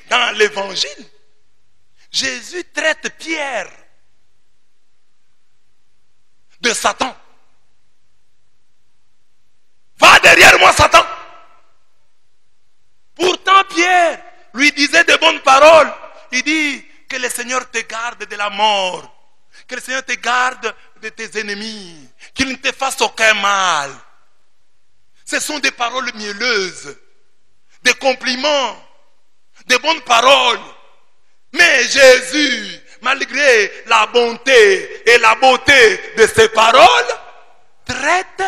dans l'évangile, Jésus traite Pierre de Satan. Va derrière moi, Satan. Pourtant, Pierre lui disait de bonnes paroles. Il dit que le Seigneur te garde de la mort. Que le Seigneur te garde de tes ennemis. Qu'il ne te fasse aucun mal. Ce sont des paroles mielleuses. Des compliments. Des bonnes paroles. Mais Jésus, malgré la bonté et la beauté de ses paroles, traite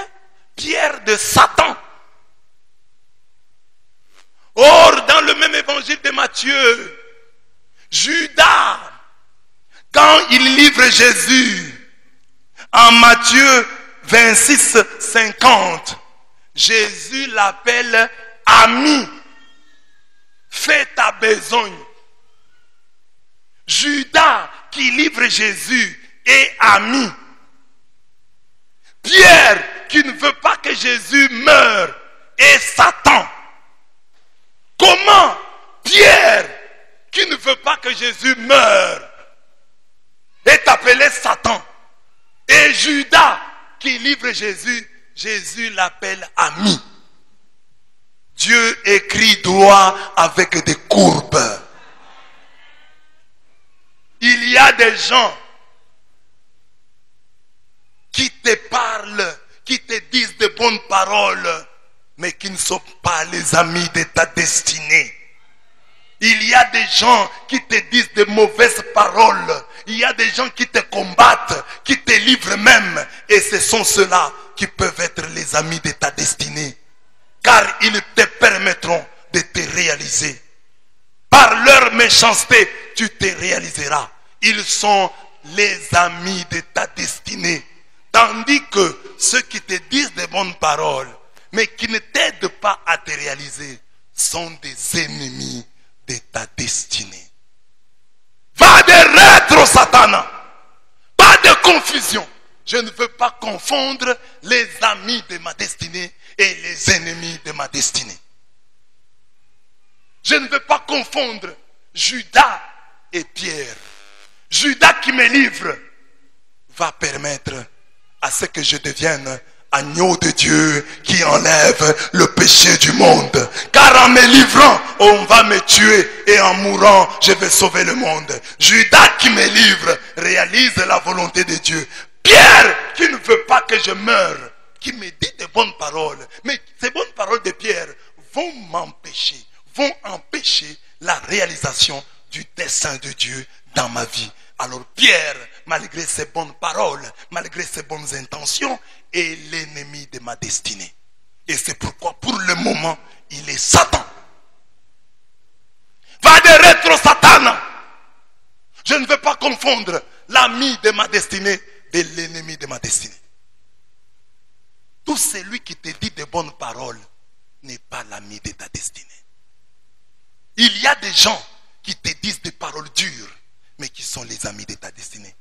Pierre de Satan. Or, dans le même évangile de Matthieu, Judas, quand il livre Jésus, en Matthieu 26, 50, Jésus l'appelle ami. Fais ta besogne. Judas qui livre Jésus est ami. Pierre qui ne veut pas que Jésus meure est Satan. Comment Pierre qui ne veut pas que Jésus meure est appelé Satan? Et Judas qui livre Jésus, Jésus l'appelle ami. Dieu écrit droit avec des courbes. Il y a des gens qui te parlent, qui te disent de bonnes paroles, mais qui ne sont pas les amis de ta destinée. Il y a des gens qui te disent de mauvaises paroles. Il y a des gens qui te combattent, qui te livrent même. Et ce sont ceux-là qui peuvent être les amis de ta destinée. Car ils te permettront de te réaliser. Par leur méchanceté, tu te réaliseras. Ils sont les amis de ta destinée. Tandis que ceux qui te disent de bonnes paroles, mais qui ne t'aident pas à te réaliser, sont des ennemis de ta destinée. Va de rétro, Satan. Pas de confusion. Je ne veux pas confondre les amis de ma destinée et les ennemis de ma destinée. Je ne veux pas confondre Judas et Pierre. Judas qui me livre va permettre à ce que je devienne agneau de Dieu qui enlève le péché du monde. Car en me livrant, on va me tuer et en mourant, je vais sauver le monde. Judas qui me livre réalise la volonté de Dieu. Pierre qui ne veut pas que je meure, qui me dit de bonnes paroles. Mais ces bonnes paroles de Pierre vont m'empêcher, vont empêcher la réalisation du dessein de Dieu dans ma vie. Alors Pierre, malgré ses bonnes paroles, malgré ses bonnes intentions, est l'ennemi de ma destinée. Et c'est pourquoi pour le moment, il est Satan. Va de rétro, Satan. Je ne veux pas confondre l'ami de ma destinée de l'ennemi de ma destinée. Tout celui qui te dit de bonnes paroles n'est pas l'ami de ta destinée. Il y a des gens qui te disent des paroles dures, mais qui sont les amis de ta destinée.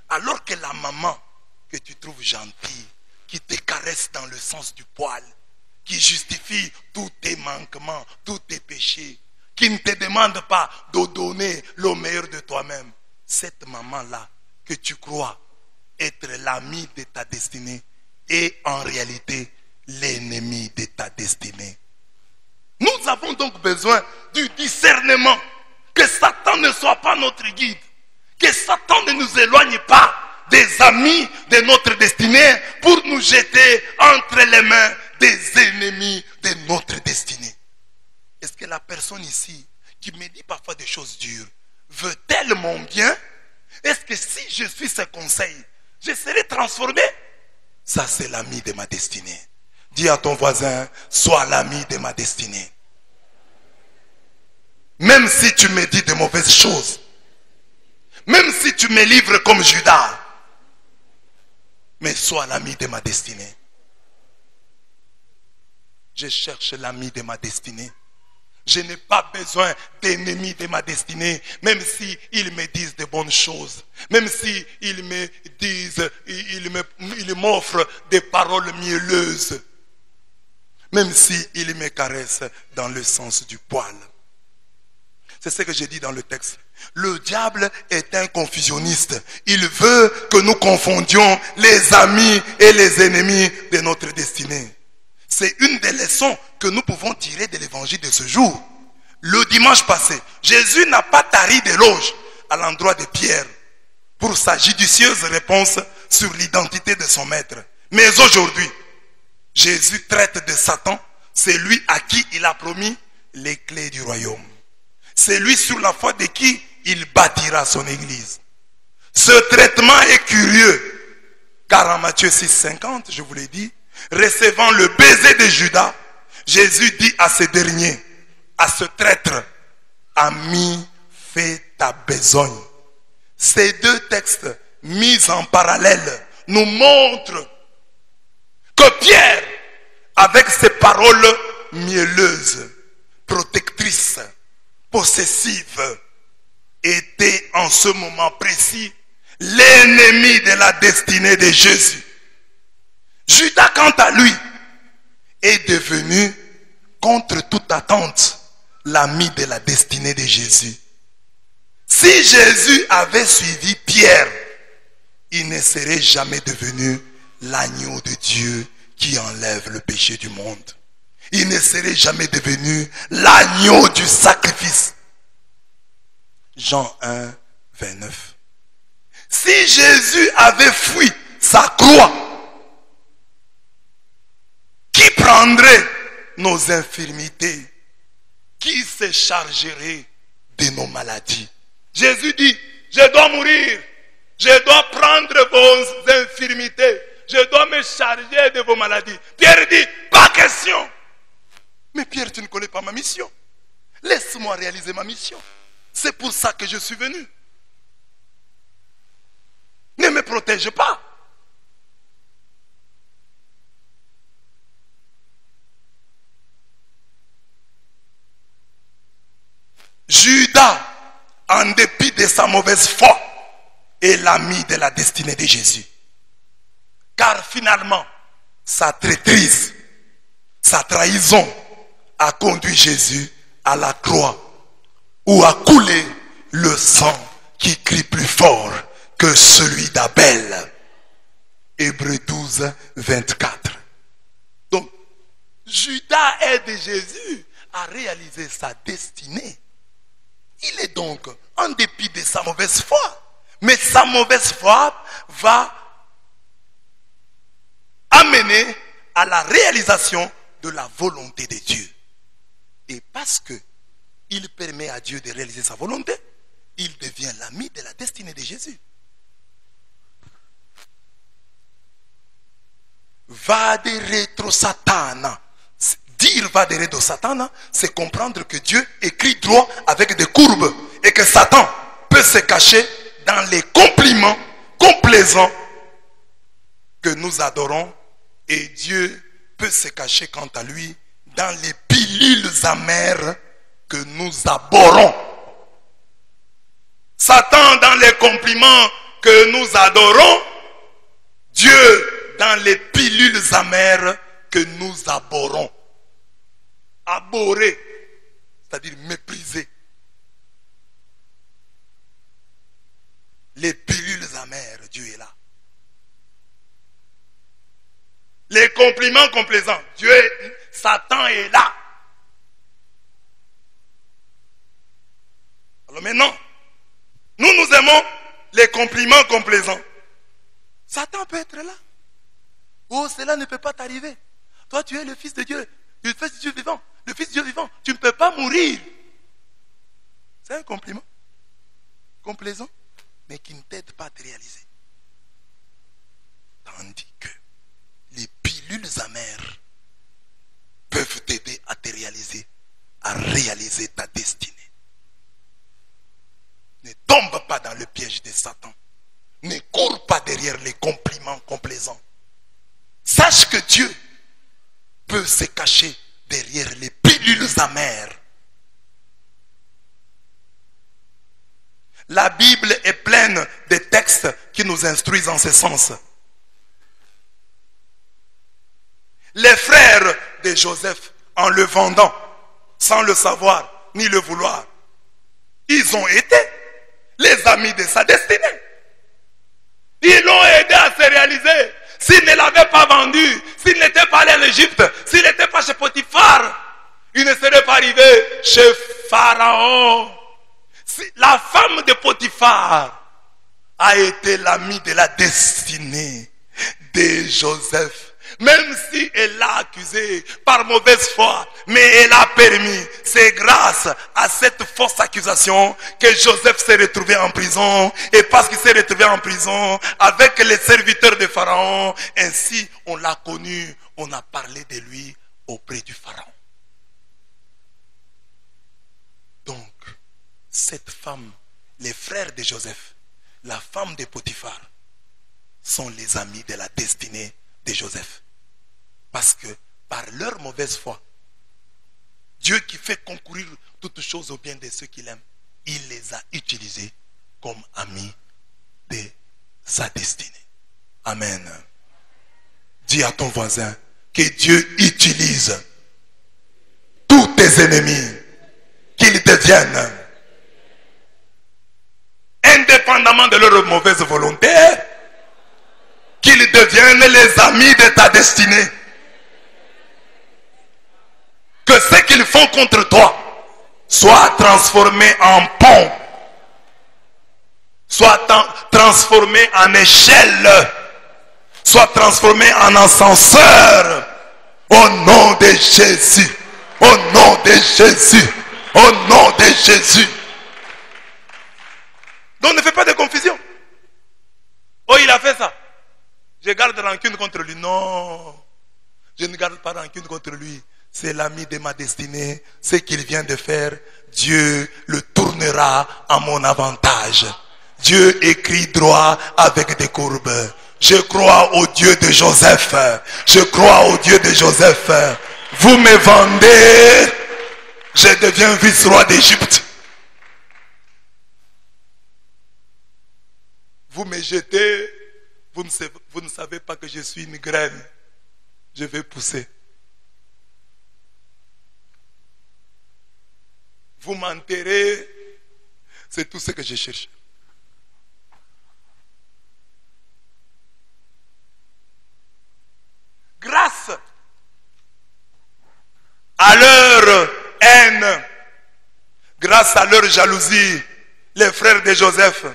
Alors que la maman que tu trouves gentille, qui te caresse dans le sens du poil, qui justifie tous tes manquements, tous tes péchés, qui ne te demande pas de donner le meilleur de toi-même, cette maman-là que tu crois être l'ami de ta destinée est en réalité l'ennemi de ta destinée. Nous avons donc besoin du discernement. Que Satan ne soit pas notre guide. Que Satan ne nous éloigne pas des amis de notre destinée pour nous jeter entre les mains des ennemis de notre destinée. Est-ce que la personne ici qui me dit parfois des choses dures veut-elle mon bien? Est-ce que si je suis ses conseils, je serai transformé? Ça, c'est l'ami de ma destinée. Dis à ton voisin, sois l'ami de ma destinée. Même si tu me dis de mauvaises choses, même si tu me livres comme Judas, mais sois l'ami de ma destinée. Je cherche l'ami de ma destinée. Je n'ai pas besoin d'ennemis de ma destinée, même si ils me disent de bonnes choses, même si ils me disent, ils m'offrent des paroles mielleuses, même si ils me caressent dans le sens du poil. C'est ce que j'ai dit dans le texte. Le diable est un confusionniste. Il veut que nous confondions les amis et les ennemis de notre destinée. C'est une des leçons que nous pouvons tirer de l'évangile de ce jour. Le dimanche passé, Jésus n'a pas tari d'éloge à l'endroit de Pierre pour sa judicieuse réponse sur l'identité de son maître. Mais aujourd'hui, Jésus traite de Satan, c'est lui à qui il a promis les clés du royaume. C'est lui sur la foi de qui il bâtira son église. Ce traitement est curieux, car en Matthieu 6,50, je vous l'ai dit, recevant le baiser de Judas, Jésus dit à ce dernier, à ce traître, ami, fais ta besogne. Ces deux textes mis en parallèle nous montrent que Pierre, avec ses paroles mielleuses, protectrices, possessives, était en ce moment précis l'ennemi de la destinée de Jésus. Judas, quant à lui, est devenu, contre toute attente, l'ami de la destinée de Jésus. Si Jésus avait suivi Pierre, il ne serait jamais devenu l'agneau de Dieu qui enlève le péché du monde. Il ne serait jamais devenu l'agneau du sacrifice. Jean 1, 29. Si Jésus avait fui sa croix, qui prendrait nos infirmités? Qui se chargerait de nos maladies? Jésus dit, je dois mourir, je dois prendre vos infirmités, je dois me charger de vos maladies. Pierre dit, pas question. Mais Pierre, tu ne connais pas ma mission. Laisse-moi réaliser ma mission. C'est pour ça que je suis venu. Ne me protège pas. Judas, en dépit de sa mauvaise foi, est l'ami de la destinée de Jésus. Car finalement, sa traîtrise, sa trahison a conduit Jésus à la croix, où a coulé le sang qui crie plus fort que celui d'Abel. Hébreux 12, 24. Donc, Judas aide Jésus à réaliser sa destinée. Il est donc en dépit de sa mauvaise foi. Mais sa mauvaise foi va amener à la réalisation de la volonté de Dieu. Et parce que il permet à Dieu de réaliser sa volonté, il devient l'ami de la destinée de Jésus. Vadere Satana. Dire vadere Satana, c'est comprendre que Dieu écrit droit avec des courbes et que Satan peut se cacher dans les compliments complaisants que nous adorons, et Dieu peut se cacher quant à lui dans les pilules amères que nous abhorrons. Satan dans les compliments que nous adorons, Dieu dans les pilules amères que nous abhorrons. Abhorrer, c'est-à-dire mépriser. Les pilules amères, Dieu est là. Les compliments complaisants, Satan est là. Alors maintenant, nous aimons les compliments complaisants. Satan peut être là. Oh, cela ne peut pas t'arriver. Toi, tu es le Fils de Dieu, le Fils de Dieu vivant, le Fils de Dieu vivant. Tu ne peux pas mourir. C'est un compliment complaisant, mais qui ne t'aide pas à te réaliser. Tandis que les pilules amères peuvent t'aider à te réaliser, à réaliser ta destinée. Ne tombe pas dans le piège de Satan. Ne cours pas derrière les compliments complaisants. Sache que Dieu peut se cacher derrière les pilules amères. La Bible est pleine de textes qui nous instruisent en ce sens. Les frères de Joseph, en le vendant, sans le savoir ni le vouloir, Ils ont été les amis de sa destinée. Ils l'ont aidé à se réaliser. S'il ne l'avait pas vendu, s'il n'était pas allé en Égypte, s'il n'était pas chez Potiphar, il ne serait pas arrivé chez Pharaon. La femme de Potiphar a été l'amie de la destinée de Joseph. Même si elle l'a accusé par mauvaise foi, mais elle a permis. C'est grâce à cette fausse accusation que Joseph s'est retrouvé en prison. Et parce qu'il s'est retrouvé en prison avec les serviteurs de Pharaon, ainsi on l'a connu, on a parlé de lui auprès du Pharaon. Donc, cette femme, les frères de Joseph, la femme de Potiphar, sont les amis de la destinée de Joseph. Parce que par leur mauvaise foi, Dieu qui fait concourir toutes choses au bien de ceux qu'il aime, il les a utilisés comme amis de sa destinée. Amen. Dis à ton voisin que Dieu utilise tous tes ennemis, qu'ils deviennent, indépendamment de leur mauvaise volonté, qu'ils deviennent les amis de ta destinée. Que ce qu'ils font contre toi soit transformé en pont, soit transformé en échelle, soit transformé en ascenseur. Au nom de Jésus, au nom de Jésus, au nom de Jésus. Donc ne fais pas de confusion. Oh, il a fait ça. Je garde rancune contre lui. Non, je ne garde pas rancune contre lui. C'est l'ami de ma destinée. Ce qu'il vient de faire, Dieu le tournera à mon avantage. Dieu écrit droit avec des courbes. Je crois au Dieu de Joseph. Je crois au Dieu de Joseph. Vous me vendez, je deviens vice-roi d'Égypte. Vous me jetez, vous ne savez pas que je suis une graine. Je vais pousser. Vous m'enterrez, c'est tout ce que je cherche. Grâce à leur haine, grâce à leur jalousie, les frères de Joseph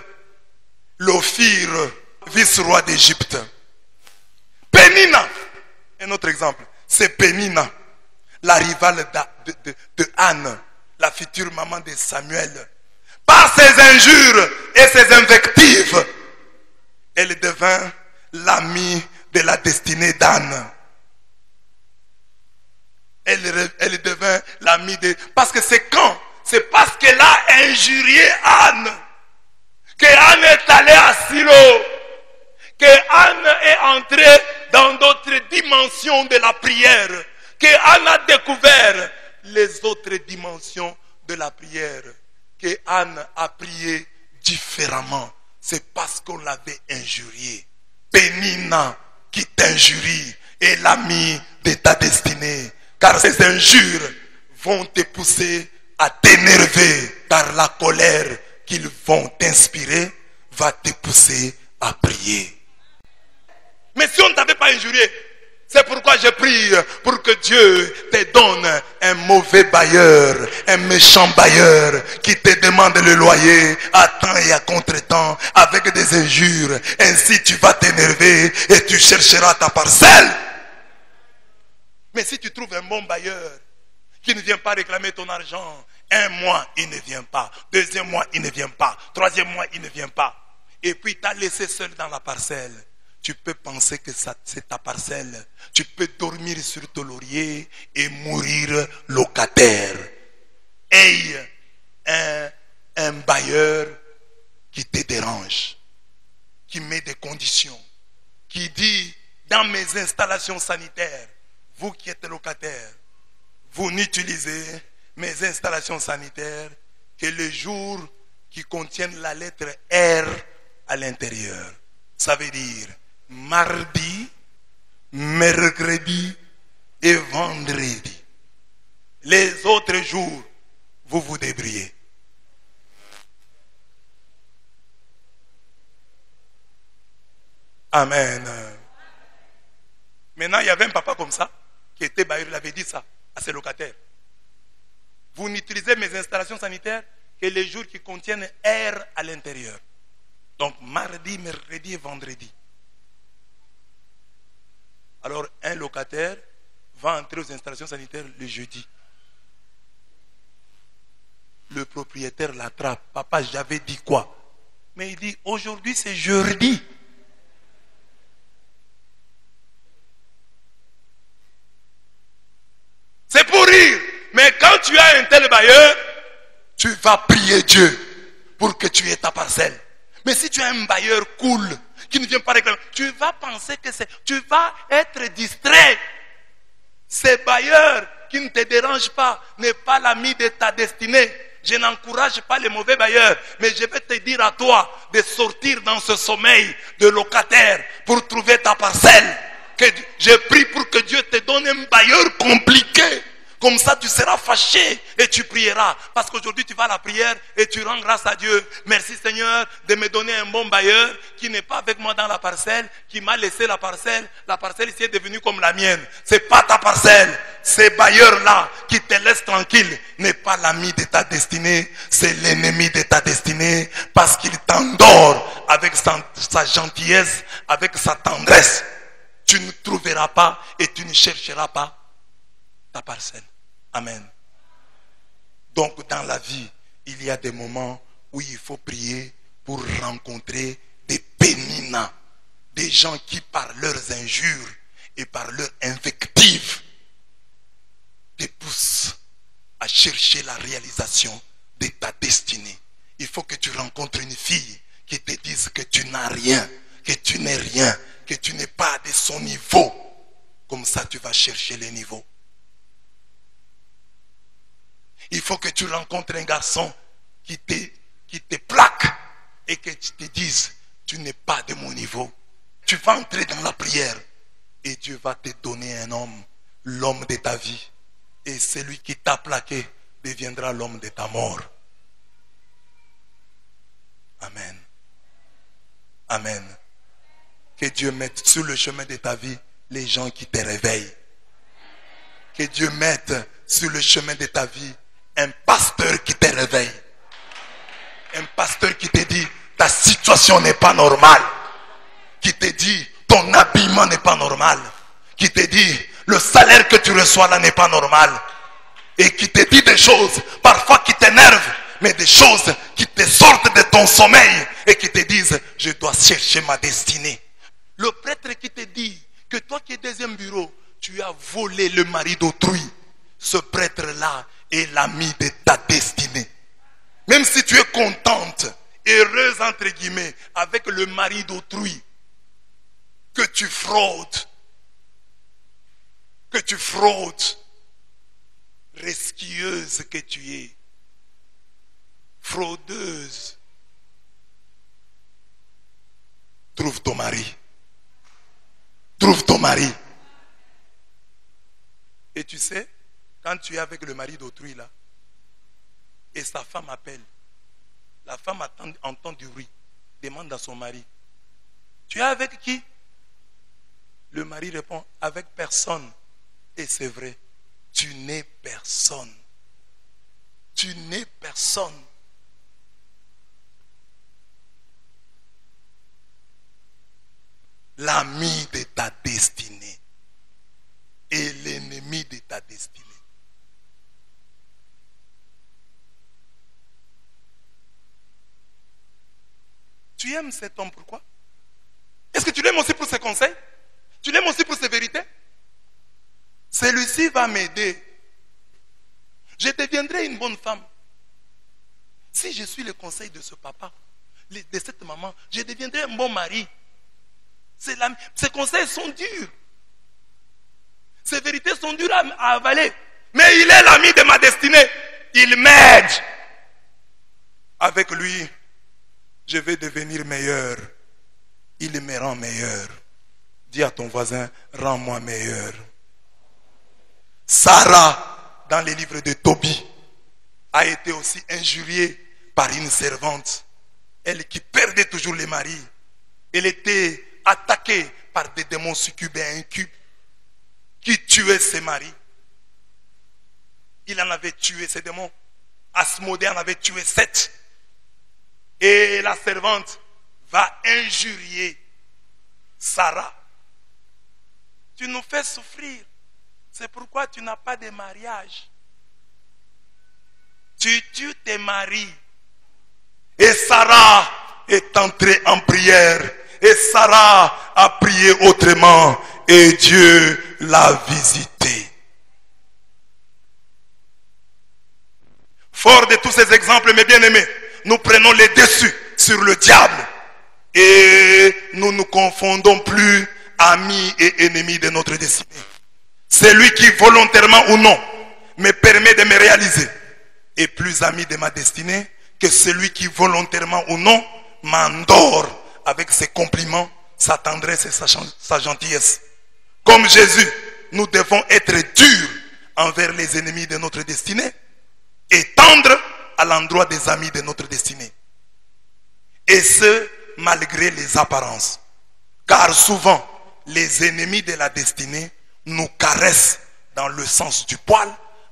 l'offrirent vice-roi d'Égypte. Pénina, un autre exemple, c'est Pénina, la rivale de Anne, la future maman de Samuel. Par ses injures et ses invectives, elle devint l'amie de la destinée d'Anne. Elle devint l'amie de... Parce que c'est quand? C'est parce qu'elle a injurié Anne que Anne est allée à Silo, que Anne est entrée dans d'autres dimensions de la prière, que Anne a découvert les autres dimensions de la prière, que Anne a prié différemment. C'est parce qu'on l'avait injurié. Pénina qui t'injurie est l'ami de ta destinée. Car ces injures vont te pousser à t'énerver. Car la colère qu'ils vont t'inspirer va te pousser à prier. Mais si on ne t'avait pas injurié, c'est pourquoi je prie pour que Dieu te donne un mauvais bailleur, un méchant bailleur qui te demande le loyer à temps et à contre-temps avec des injures. Ainsi tu vas t'énerver et tu chercheras ta parcelle. Mais si tu trouves un bon bailleur qui ne vient pas réclamer ton argent, un mois il ne vient pas, deuxième mois il ne vient pas, troisième mois il ne vient pas, et puis t'as laissé seul dans la parcelle, tu peux penser que c'est ta parcelle. Tu peux dormir sur ton laurier et mourir locataire. Aie un bailleur qui te dérange, qui met des conditions, qui dit dans mes installations sanitaires, vous qui êtes locataire, vous n'utilisez mes installations sanitaires que les jours qui contiennent la lettre R à l'intérieur. Ça veut dire mardi, mercredi et vendredi. Les autres jours, vous vous débrouillez. Amen. Maintenant, il y avait un papa comme ça, qui était bailleur, il avait dit ça à ses locataires. Vous n'utilisez mes installations sanitaires que les jours qui contiennent air à l'intérieur. Donc, mardi, mercredi et vendredi. Alors, un locataire va entrer aux installations sanitaires le jeudi. Le propriétaire l'attrape. Papa, j'avais dit quoi? Mais il dit, aujourd'hui c'est jeudi. C'est pour rire. Mais quand tu as un tel bailleur, tu vas prier Dieu pour que tu aies ta parcelle. Mais si tu as un bailleur cool qui ne vient pas réclamer, tu vas penser que c'est... Tu vas être distrait. Ces bailleurs qui ne te dérangent pas n'est pas l'ami de ta destinée. Je n'encourage pas les mauvais bailleurs, mais je vais te dire à toi de sortir dans ce sommeil de locataire pour trouver ta parcelle. Que je prie pour que Dieu te donne un bailleur compliqué. Comme ça, tu seras fâché et tu prieras. Parce qu'aujourd'hui, tu vas à la prière et tu rends grâce à Dieu. Merci Seigneur de me donner un bon bailleur qui n'est pas avec moi dans la parcelle, qui m'a laissé la parcelle. La parcelle ici est devenue comme la mienne. C'est pas ta parcelle. Ces bailleurs-là qui te laissent tranquille n'est pas l'ami de ta destinée. C'est l'ennemi de ta destinée. Parce qu'il t'endort avec sa gentillesse, avec sa tendresse. Tu ne trouveras pas et tu ne chercheras pas ta parcelle. Amen. Donc dans la vie, il y a des moments où il faut prier pour rencontrer des péninats, des gens qui par leurs injures et par leurs invectives te poussent à chercher la réalisation de ta destinée. Il faut que tu rencontres une fille qui te dise que tu n'as rien, que tu n'es rien, que tu n'es pas de son niveau. Comme ça, tu vas chercher les niveaux. Il faut que tu rencontres un garçon qui te plaque et que tu te dises, tu n'es pas de mon niveau. Tu vas entrer dans la prière et Dieu va te donner un homme, l'homme de ta vie. Et celui qui t'a plaqué deviendra l'homme de ta mort. Amen. Amen. Que Dieu mette sur le chemin de ta vie les gens qui te réveillent. Que Dieu mette sur le chemin de ta vie un pasteur qui te réveille. Un pasteur qui te dit, ta situation n'est pas normale. Qui te dit, ton habillement n'est pas normal. Qui te dit, le salaire que tu reçois là n'est pas normal. Et qui te dit des choses, parfois qui t'énervent, mais des choses qui te sortent de ton sommeil et qui te disent, je dois chercher ma destinée. Le prêtre qui te dit que toi qui es deuxième bureau, tu as volé le mari d'autrui. Ce prêtre-là est l'ami de ta destinée. Même si tu es contente, heureuse entre guillemets, avec le mari d'autrui, que tu fraudes, resquilleuse que tu es, fraudeuse, trouve ton mari. Trouve ton mari. Et tu sais, quand tu es avec le mari d'autrui là, et sa femme appelle, la femme entend du bruit, demande à son mari, tu es avec qui? Le mari répond, avec personne. Et c'est vrai, tu n'es personne. Tu n'es personne. L'ami de ta destinée et l'ennemi de ta destinée. Tu aimes cet homme pourquoi? Est-ce que tu l'aimes aussi pour ses conseils? Tu l'aimes aussi pour ses vérités? Celui-ci va m'aider. Je deviendrai une bonne femme. Si je suis le conseil de ce papa, de cette maman, je deviendrai un bon mari. Ces conseils sont durs. Ces vérités sont dures à avaler. Mais il est l'ami de ma destinée. Il m'aide. Avec lui, je vais devenir meilleur. Il me rend meilleur. Dis à ton voisin, rends-moi meilleur. Sarah, dans les livres de Tobie, a été aussi injuriée par une servante. Elle qui perdait toujours les maris. Elle était attaquée par des démons succubes et incubes qui tuaient ses maris. Il en avait tué ces démons. Asmodée en avait tué 7. Et la servante va injurier Sarah. Tu nous fais souffrir. C'est pourquoi tu n'as pas de mariage. Tu tues tes maris. Et Sarah est entrée en prière. Et Sarah a prié autrement. Et Dieu l'a visitée. Fort de tous ces exemples, mes bien-aimés, nous prenons les dessus sur le diable. Et nous ne confondons plus amis et ennemis de notre destinée. C'est lui qui, volontairement ou non, me permet de me réaliser est plus ami de ma destinée que celui qui, volontairement ou non, m'endort avec ses compliments, sa tendresse et sa gentillesse. Comme Jésus, nous devons être durs envers les ennemis de notre destinée et tendres à l'endroit des amis de notre destinée. Et ce, malgré les apparences. Car souvent, les ennemis de la destinée nous caressent dans le sens du poil,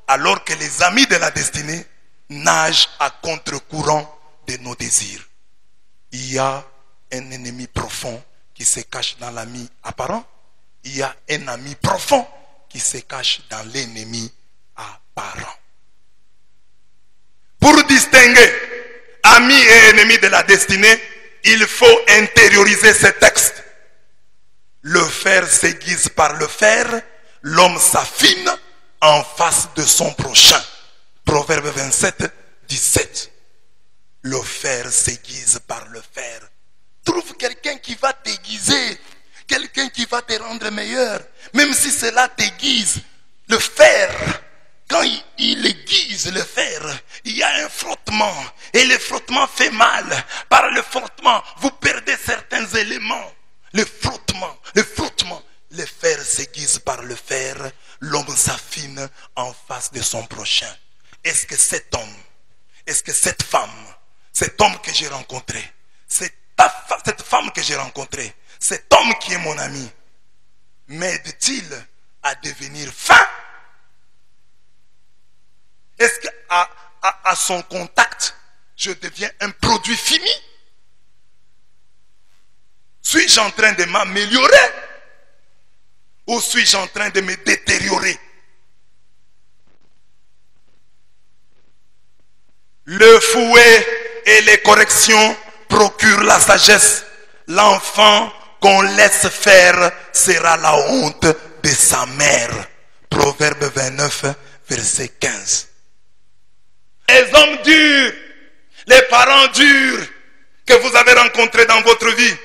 alors que les amis de la destinée nagent à contre-courant de nos désirs. Il y a un ennemi profond qui se cache dans l'ami apparent. Il y a un ami profond qui se cache dans l'ennemi apparent. Pour distinguer amis et ennemis de la destinée, il faut intérioriser ce texte. Le fer s'aiguise par le fer, l'homme s'affine en face de son prochain. Proverbe 27, 17. Le fer s'aiguise par le fer. Trouve quelqu'un qui va t'aiguiser, quelqu'un qui va te rendre meilleur, même si cela t'aiguise. Le fer, quand il aiguise le fer, il y a un frottement, et le frottement fait mal. Par le frottement, vous perdez certains éléments. Le frottement, le fer s'aiguise par le fer, l'homme s'affine en face de son prochain. Est-ce que cet homme, est-ce que cette femme, cet homme que j'ai rencontré, cette femme que j'ai rencontrée, cet homme qui est mon ami, m'aide-t-il à devenir fin? Est-ce qu'à son contact, je deviens un produit fini? Suis-je en train de m'améliorer? Ou suis-je en train de me détériorer? Le fouet et les corrections procurent la sagesse. L'enfant qu'on laisse faire sera la honte de sa mère. Proverbe 29, verset 15. Les hommes durs, les parents durs que vous avez rencontrés dans votre vie,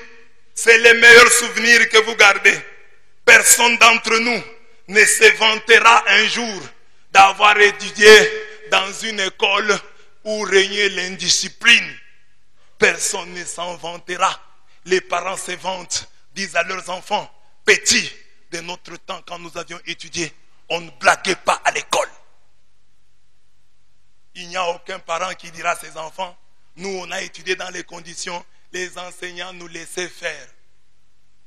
c'est les meilleurs souvenirs que vous gardez. Personne d'entre nous ne se vantera un jour d'avoir étudié dans une école où régnait l'indiscipline. Personne ne s'en vantera. Les parents se vantent, disent à leurs enfants, petits, de notre temps quand nous avions étudié, on ne blaguait pas à l'école. Il n'y a aucun parent qui dira à ses enfants, nous on a étudié dans les conditions, les enseignants nous laissaient faire.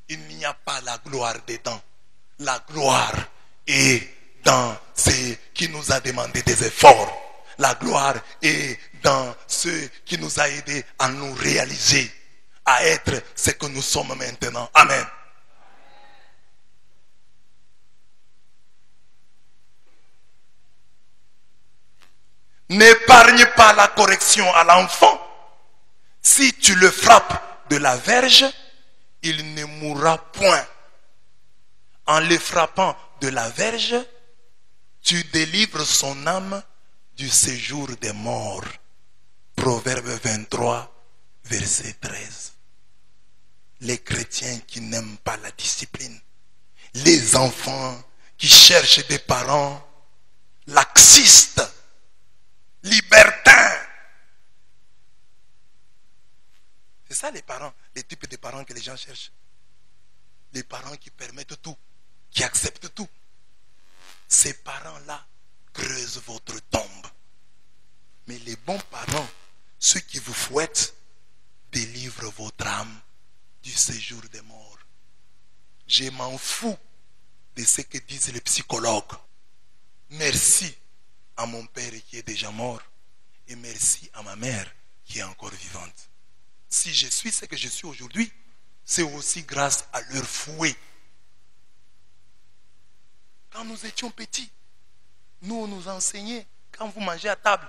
Il n'y a pas la gloire dedans. La gloire est dans ce qui nous a demandé des efforts. La gloire est dans ce qui nous a aidés à nous réaliser, à être ce que nous sommes maintenant. Amen. N'épargne pas la correction à l'enfant. Si tu le frappes de la verge, il ne mourra point. En le frappant de la verge, tu délivres son âme du séjour des morts. Proverbe 23, verset 13. Les chrétiens qui n'aiment pas la discipline, les enfants qui cherchent des parents laxistes, libertins. C'est ça les parents, les types de parents que les gens cherchent. Les parents qui permettent tout, qui acceptent tout. Ces parents-là creusent votre tombe. Mais les bons parents, ceux qui vous fouettent, délivrent votre âme du séjour des morts. Je m'en fous de ce que disent les psychologues. Merci à mon père qui est déjà mort et merci à ma mère qui est encore vivante. Si je suis ce que je suis aujourd'hui, c'est aussi grâce à leur fouet. Quand nous étions petits, nous on nous enseignait, quand vous mangez à table,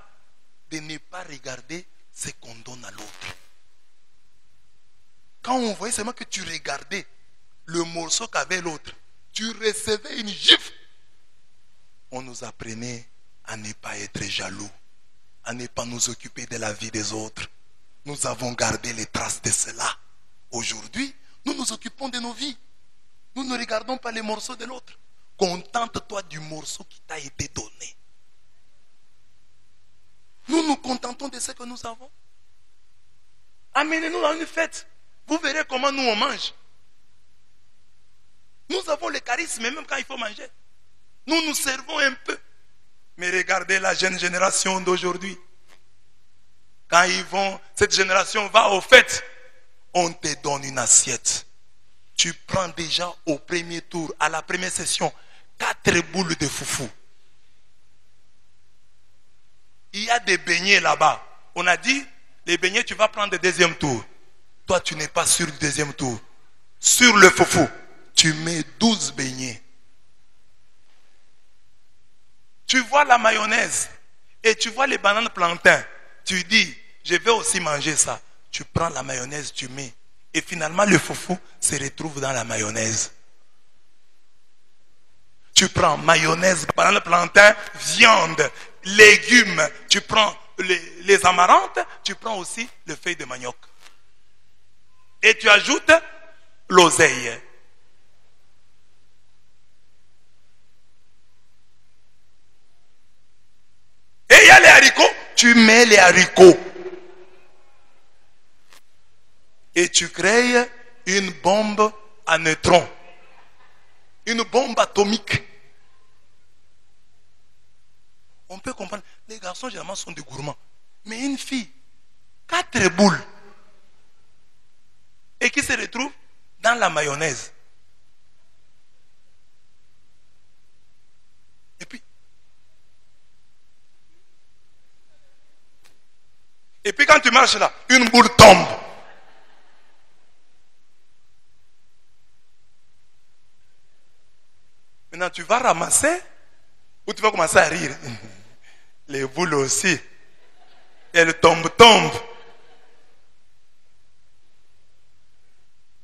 de ne pas regarder ce qu'on donne à l'autre. Quand on voyait seulement que tu regardais le morceau qu'avait l'autre, tu recevais une gifle. On nous apprenait à ne pas être jaloux, à ne pas nous occuper de la vie des autres. Nous avons gardé les traces de cela. Aujourd'hui, nous nous occupons de nos vies. Nous ne regardons pas les morceaux de l'autre. Contente-toi du morceau qui t'a été donné. Nous nous contentons de ce que nous avons. Amenez-nous à une fête. Vous verrez comment nous on mange. Nous avons le charisme même quand il faut manger. Nous nous servons un peu. Mais regardez la jeune génération d'aujourd'hui. Quand ils vont, cette génération va aux fêtes, on te donne une assiette. Tu prends déjà au premier tour, à la première session, 4 boules de foufou. Il y a des beignets là-bas. On a dit, les beignets, tu vas prendre le deuxième tour. Toi, tu n'es pas sûr du deuxième tour. Sur le foufou, tu mets 12 beignets. Tu vois la mayonnaise et tu vois les bananes plantains. Tu dis, je vais aussi manger ça. Tu prends la mayonnaise, tu mets. Et finalement, le foufou se retrouve dans la mayonnaise. Tu prends mayonnaise, banane plantain, viande, légumes. Tu prends les amarantes, tu prends aussi le feuille de manioc. Et tu ajoutes l'oseille. Et il y a les haricots, tu mets les haricots. Et tu crées une bombe à neutrons. Une bombe atomique. On peut comprendre. Les garçons, généralement, sont des gourmands. Mais une fille, 4 boules. Et qui se retrouve dans la mayonnaise. Et puis quand tu marches là, une boule tombe. Maintenant, tu vas ramasser ou tu vas commencer à rire. Les boules aussi. Elles tombent.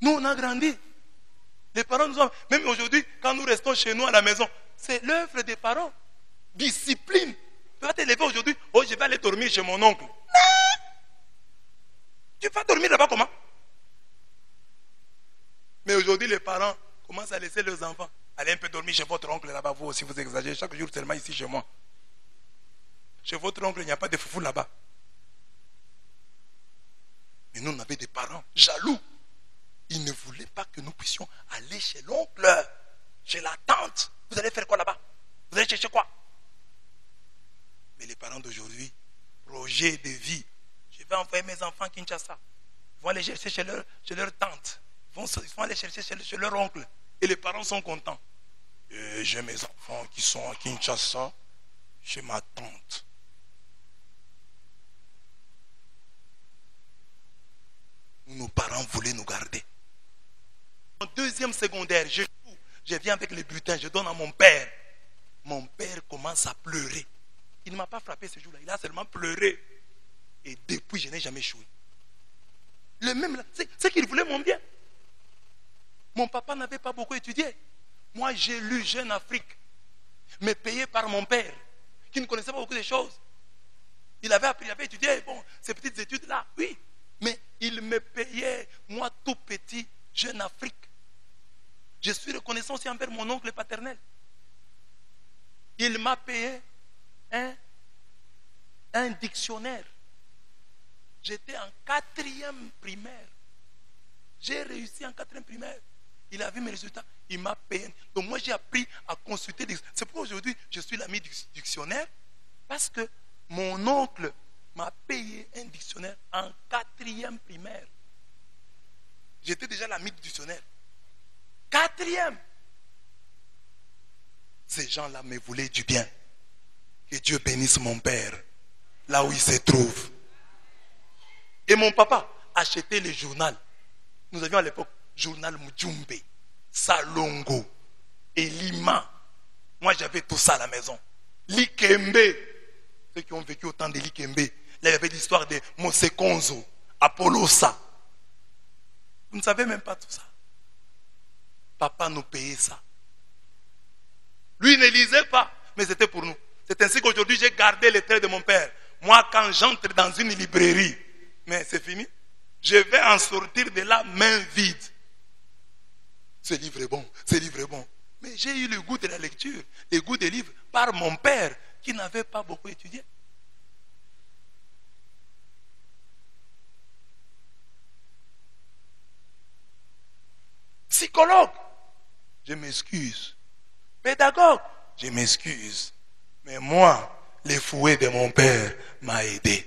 Nous, on a grandi. Les parents nous ont... Même aujourd'hui, quand nous restons chez nous à la maison, c'est l'œuvre des parents. Discipline. Tu vas te lever aujourd'hui. Oh, je vais aller dormir chez mon oncle. Non. Tu vas dormir là-bas comment? Mais aujourd'hui, les parents commencent à laisser leurs enfants. Allez un peu dormir chez votre oncle là-bas. Vous aussi, vous exagérez. Chaque jour seulement ici chez moi. Chez votre oncle, il n'y a pas de foufou là-bas. Mais nous, on avait des parents jaloux. Ils ne voulaient pas que nous puissions aller chez l'oncle, chez la tante. Vous allez faire quoi là-bas? Vous allez chercher quoi? Mais les parents d'aujourd'hui, projet de vie. Je vais envoyer mes enfants à Kinshasa. Ils vont aller chercher chez leur tante. Ils vont aller chercher chez leur oncle. Et les parents sont contents. J'ai mes enfants qui sont à Kinshasa, chez ma tante. Nos parents voulaient nous garder. En deuxième secondaire, je viens avec les bulletins, je donne à mon père. Mon père commence à pleurer. Il ne m'a pas frappé ce jour-là, il a seulement pleuré. Et depuis, je n'ai jamais échoué. Le même là, c'est qu'il voulait mon bien. Mon papa n'avait pas beaucoup étudié. Moi, j'ai lu Jeune Afrique, mais payé par mon père, qui ne connaissait pas beaucoup de choses. Il avait appris, il avait étudié, bon, ces petites études-là, oui. Mais il me payait, moi tout petit, Jeune Afrique. Je suis reconnaissant aussi envers mon oncle paternel. Il m'a payé un dictionnaire. J'étais en 4e primaire. J'ai réussi en 4e primaire. Il a vu mes résultats, il m'a payé. Donc moi j'ai appris à consulter. C'est pourquoi aujourd'hui je suis l'ami du dictionnaire. Parce que mon oncle m'a payé un dictionnaire en 4e primaire. J'étais déjà l'ami du dictionnaire. Quatrième. Ces gens-là me voulaient du bien. Que Dieu bénisse mon père, là où il se trouve. Et mon papa achetait le journal. Nous avions à l'époque journal Mujumbe, Salongo et Lima. Moi j'avais tout ça à la maison. Likembe. Ceux qui ont vécu au temps de Likembe. Là il y avait l'histoire de Mosekonzo, Apollosa. Vous ne savez même pas tout ça. Papa nous payait ça. Lui ne lisait pas, mais c'était pour nous. C'est ainsi qu'aujourd'hui j'ai gardé les traits de mon père. Moi quand j'entre dans une librairie, mais c'est fini, je vais en sortir de là main vide. Ce livre est bon, ce livre est bon. Mais j'ai eu le goût de la lecture, le goût des livres par mon père qui n'avait pas beaucoup étudié. Psychologue, je m'excuse. Pédagogue, je m'excuse. Mais moi, le fouet de mon père m'a aidé.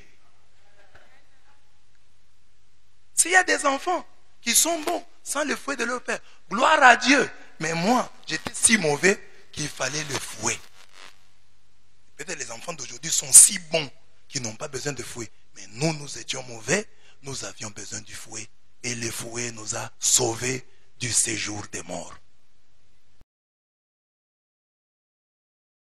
S'il y a des enfants qui sont bons sans le fouet de leur père, gloire à Dieu. Mais moi, j'étais si mauvais qu'il fallait le fouet. Peut-être les enfants d'aujourd'hui sont si bons qu'ils n'ont pas besoin de fouet. Mais nous, nous étions mauvais, nous avions besoin du fouet. Et le fouet nous a sauvés du séjour des morts.